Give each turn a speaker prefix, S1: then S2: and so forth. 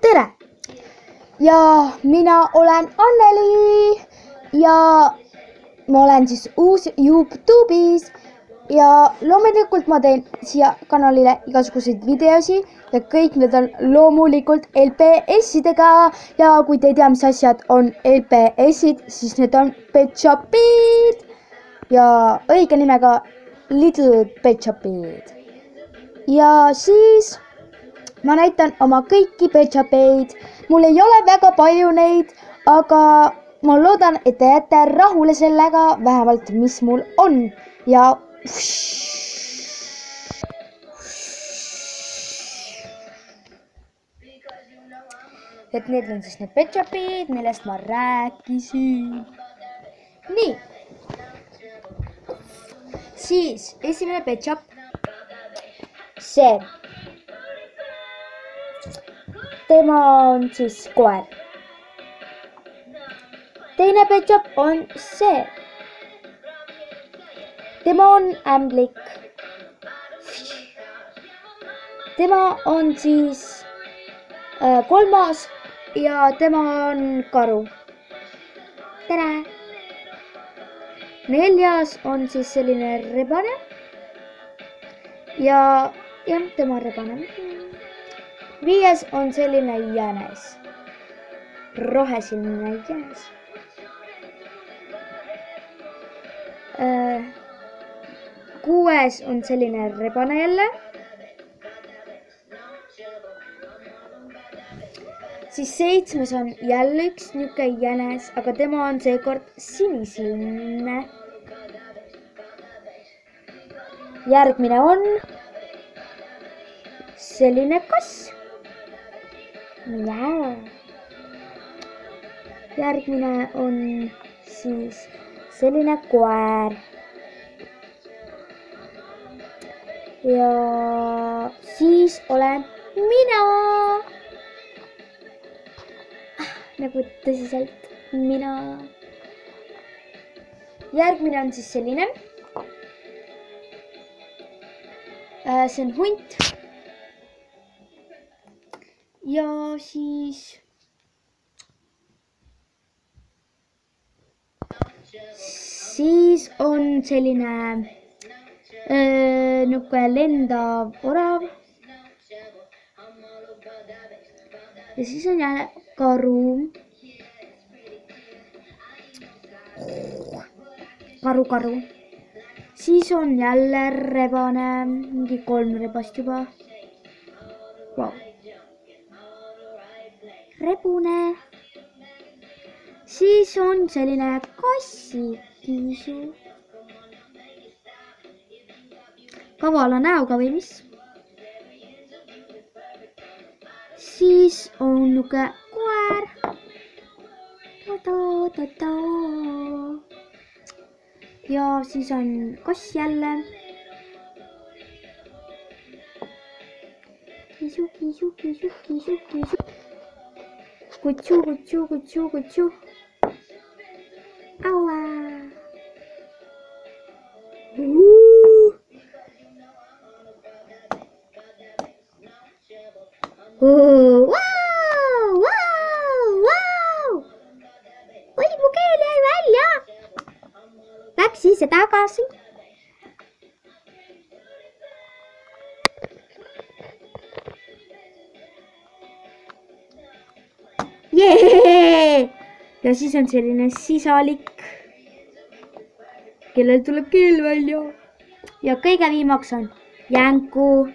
S1: tere! Ja mina olen Anneli ja ma olen siis uus YouTube'is ja loomulikult ma teen siia kanalile igasuguseid videosi ja kõik need on loomulikult LPS-idega ja kui te ei tea, mis asjad on LPS-id, siis need on Pet Shopid ja õige nimega Little Pet Shopid. Ja siis ma näitan oma kõiki Pet Shopeid. Mul ei ole väga palju neid, aga ma loodan, et te jääte rahule sellega, vähemalt mis mul on. Ja et need on siis need Pet Shopid, millest ma rääkisin. Nii. Siis esimene Pet Shop. See. Tema on siis koer. Teine Pet Shop on see. Tema on ämblik. Tema on siis kolmas ja tema on karu. Tere! Neljas on siis selline rebane. Ja tema on rebane. Viies on selline jänes. Rohesilmine jänes. Kuues on selline rebane jälle. Siis seitsmes on jälle üks niuke jänes, aga tema on seekord sinisilmne. Järgmine on selline kass. Jaa. Järgmine on siis selline koer. Ja siis olen mina. Nagu tõsiselt mina. Järgmine on siis selline. See on hunt. Ja siis on selline niuke lendav orav. Ja siis on jälle karu. Karu. Siis on jälle rebane, mingi 3 rebast juba. Wow. Rebune. Siis on selline kassikiisu. Kavala näoga või mis? Siis on niuke koer. Ja siis on kass jälle. Kisu. Kutsu. Aua. Wow. Oi, mu keel jäi välja. Läks siis ja tagasi. Jee! Ja siis on selline sisalik, kellel tuleb keel välja. Ja kõige viimaks on jänku.